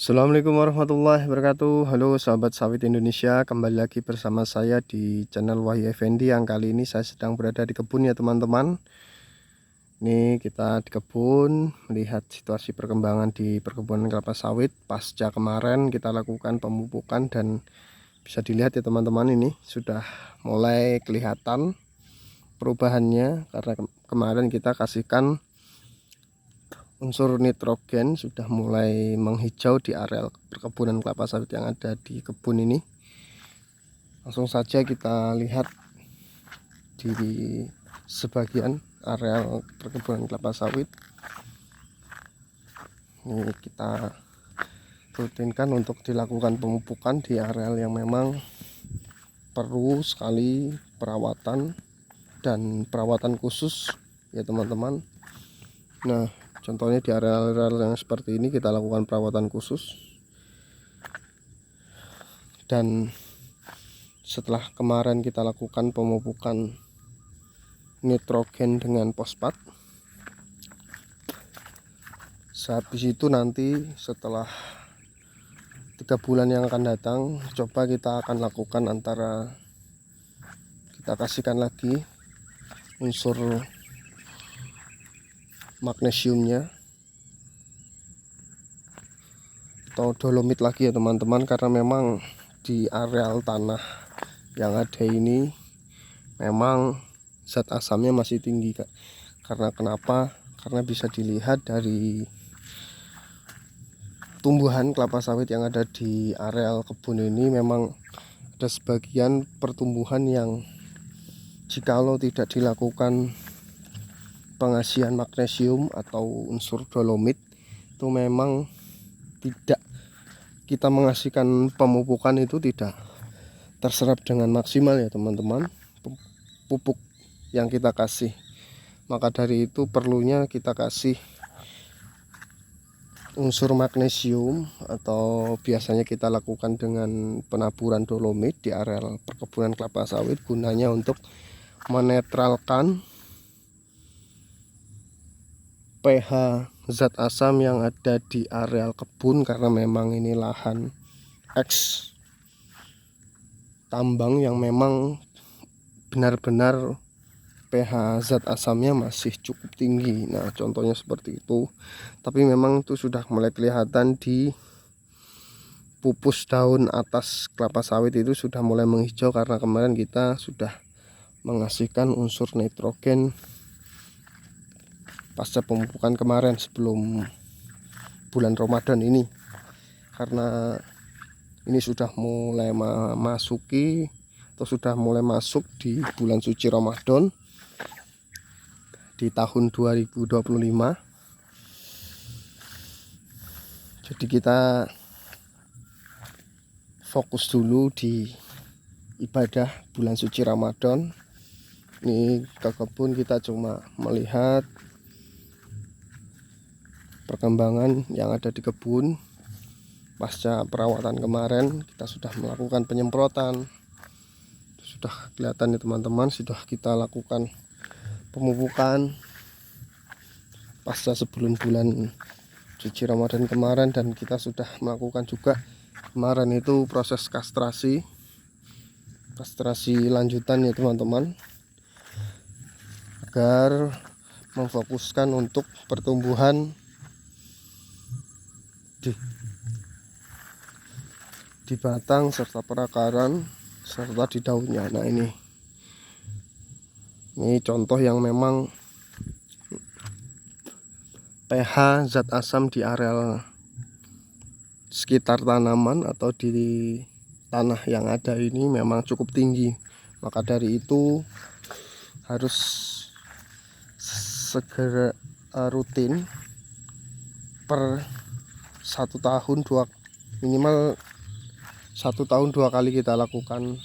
Assalamualaikum warahmatullahi wabarakatuh. Halo sahabat sawit Indonesia, kembali lagi bersama saya di channel Wahyu Effendi. Yang kali ini saya sedang berada di kebun ya teman-teman. Ini kita di kebun melihat situasi perkembangan di perkebunan kelapa sawit pasca kemarin kita lakukan pemupukan, dan bisa dilihat ya teman-teman, ini sudah mulai kelihatan perubahannya karena kemarin kita kasihkan unsur nitrogen, sudah mulai menghijau di areal perkebunan kelapa sawit yang ada di kebun ini. Langsung saja kita lihat di sebagian areal perkebunan kelapa sawit. Ini kita rutinkan untuk dilakukan pemupukan di areal yang memang perlu sekali perawatan dan perawatan khusus ya teman-teman. Nah, contohnya di area-area yang seperti ini kita lakukan perawatan khusus. Dan setelah kemarin kita lakukan pemupukan nitrogen dengan fosfat, sehabis itu nanti setelah 3 bulan yang akan datang, coba kita akan lakukan antara kita kasihkan lagi unsur magnesiumnya atau dolomit lagi ya teman-teman, karena memang di areal tanah yang ada ini memang zat asamnya masih tinggi, Kak. Karena kenapa? Karena bisa dilihat dari tumbuhan kelapa sawit yang ada di areal kebun ini, memang ada sebagian pertumbuhan yang jikalau tidak dilakukan pengasihan magnesium atau unsur dolomit, itu memang tidak, kita mengasihkan pemupukan itu tidak terserap dengan maksimal ya teman-teman, pupuk yang kita kasih. Maka dari itu perlunya kita kasih unsur magnesium, atau biasanya kita lakukan dengan penaburan dolomit di areal perkebunan kelapa sawit, gunanya untuk menetralkan pH zat asam yang ada di areal kebun, karena memang ini lahan eks tambang yang memang benar-benar pH zat asamnya masih cukup tinggi. Nah, contohnya seperti itu. Tapi memang itu sudah mulai kelihatan di pupus daun atas kelapa sawit, itu sudah mulai menghijau karena kemarin kita sudah mengasihkan unsur nitrogen pasca pemupukan kemarin sebelum bulan Ramadan ini. Karena ini sudah mulai memasuki atau sudah mulai masuk di bulan suci Ramadan di tahun 2025. Jadi kita fokus dulu di ibadah bulan suci Ramadan. Ini ke kebun kita cuma melihat perkembangan yang ada di kebun pasca perawatan kemarin. Kita sudah melakukan penyemprotan, sudah kelihatan ya teman-teman, sudah kita lakukan pemupukan pasca sebelum bulan suci Ramadan kemarin, dan kita sudah melakukan juga kemarin itu proses kastrasi lanjutan ya teman-teman, agar memfokuskan untuk pertumbuhan di batang serta perakaran serta di daunnya. Nah, ini contoh yang memang pH zat asam di areal sekitar tanaman atau di tanah yang ada ini memang cukup tinggi. Maka dari itu harus segera rutin per 1 tahun minimal 1 tahun 2 kali kita lakukan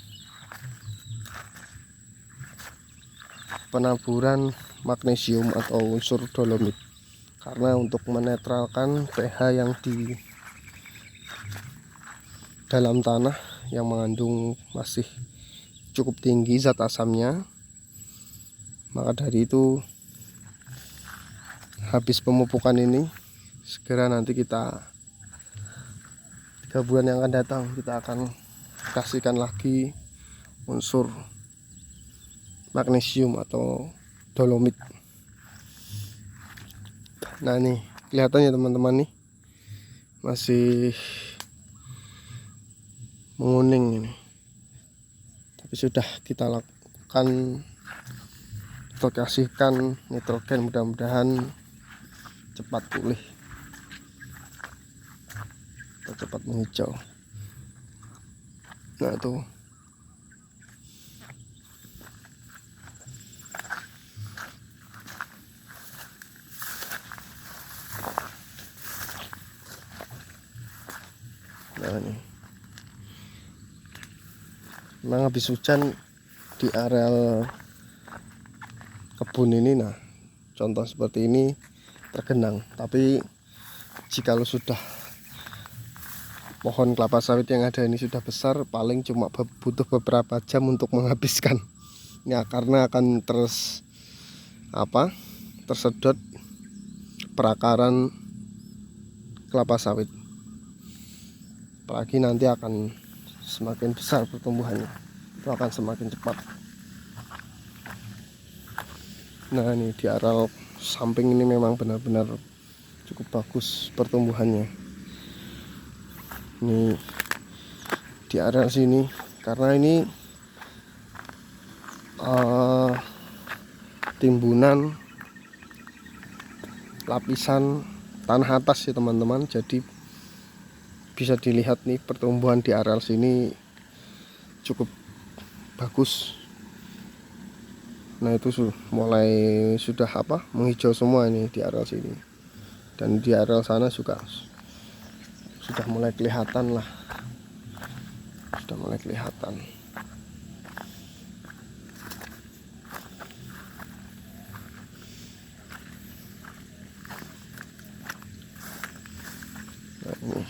penaburan magnesium atau unsur dolomit, karena untuk menetralkan pH yang di dalam tanah yang mengandung masih cukup tinggi zat asamnya. Maka dari itu habis pemupukan ini segera nanti kita 3 bulan yang akan datang kita akan kasihkan lagi unsur magnesium atau dolomit. Nah nih kelihatannya teman-teman nih masih menguning ini, tapi sudah kita lakukan, kita kasihkan nitrogen, mudah-mudahan cepat pulih atau cepat menghijau. Nah itu nah ini memang habis hujan di areal kebun ini. Nah contoh seperti ini tergenang, tapi jikalau sudah pohon kelapa sawit yang ada ini sudah besar, paling cuma butuh beberapa jam untuk menghabiskan ya, karena akan tersedot perakaran kelapa sawit, apalagi nanti akan semakin besar pertumbuhannya, itu akan semakin cepat. Nah ini di areal samping ini memang benar-benar cukup bagus pertumbuhannya. Ini di areal sini karena ini timbunan lapisan tanah atas ya teman-teman, jadi bisa dilihat nih pertumbuhan di areal sini cukup bagus. Nah itu mulai sudah menghijau semua ini di areal sini, dan di areal sana juga sudah mulai kelihatan lah, sudah mulai kelihatan. Nah ini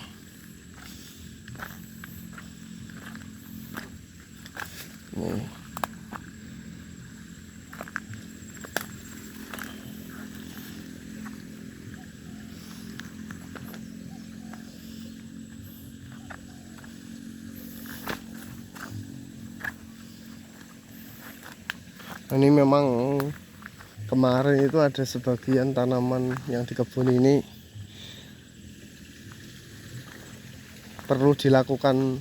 ini memang kemarin itu ada sebagian tanaman yang di kebun ini perlu dilakukan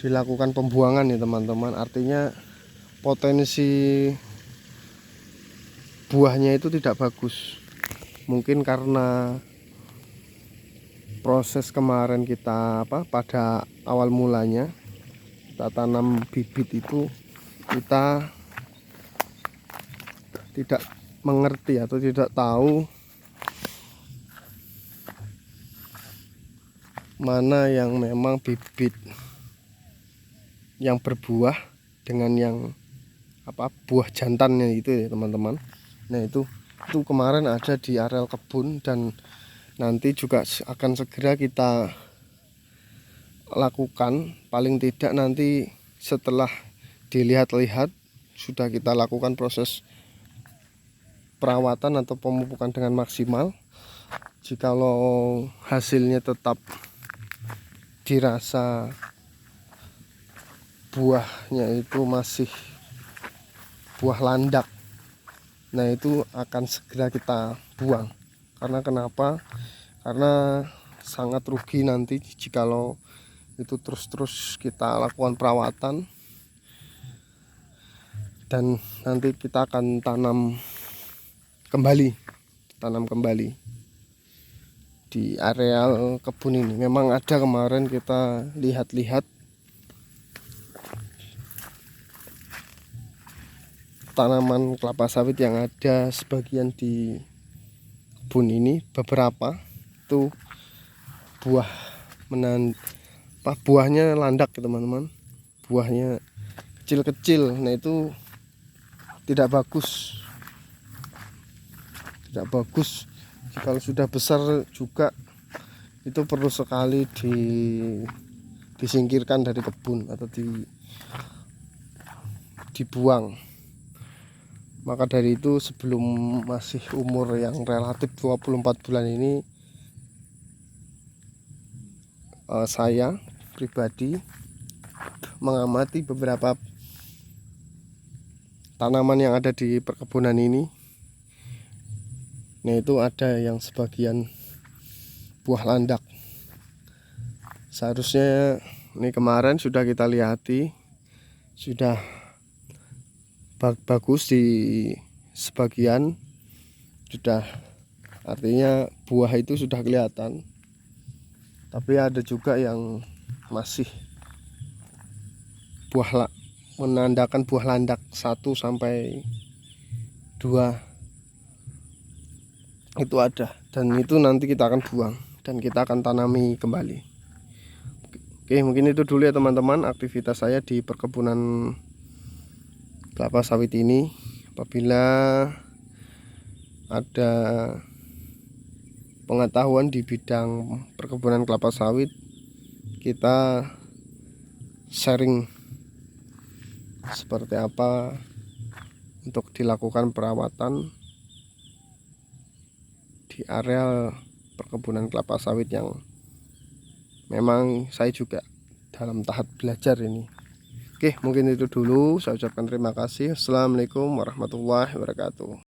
dilakukan pembuangan ya teman-teman. Artinya potensi buahnya itu tidak bagus, mungkin karena proses kemarin kita pada awal mulanya kita tanam bibit itu, kita tidak mengerti atau tidak tahu mana yang memang bibit yang berbuah dengan yang buah jantannya itu ya teman-teman. Nah itu kemarin ada di areal kebun, dan nanti juga akan segera kita lakukan, paling tidak nanti setelah dilihat-lihat sudah kita lakukan proses perawatan atau pemupukan dengan maksimal. Jikalau hasilnya tetap dirasa buahnya itu masih buah landak, nah itu akan segera kita buang. Karena kenapa? Karena sangat rugi nanti jikalau itu terus kita lakukan perawatan, dan nanti kita akan tanam kembali di areal kebun ini. Memang ada kemarin kita lihat-lihat tanaman kelapa sawit yang ada sebagian di kebun ini, beberapa itu buahnya landak ya teman-teman, buahnya kecil-kecil. Nah itu tidak bagus, kalau sudah besar juga itu perlu sekali disingkirkan dari kebun atau dibuang. Maka dari itu sebelum masih umur yang relatif 24 bulan ini, saya pribadi mengamati beberapa tanaman yang ada di perkebunan ini. Nah, itu ada yang sebagian buah landak. Seharusnya ini kemarin sudah kita lihati, sudah bagus di sebagian, sudah, artinya buah itu sudah kelihatan. Tapi ada juga yang masih menandakan buah landak 1 sampai 2 itu ada, dan itu nanti kita akan buang dan kita akan tanami kembali. Oke, mungkin itu dulu ya teman-teman aktivitas saya di perkebunan kelapa sawit ini. Apabila ada pengetahuan di bidang perkebunan kelapa sawit, kita sharing seperti apa untuk dilakukan perawatan di areal perkebunan kelapa sawit yang memang saya juga dalam tahap belajar ini. Oke, mungkin itu dulu. Saya ucapkan terima kasih. Assalamualaikum warahmatullahi wabarakatuh.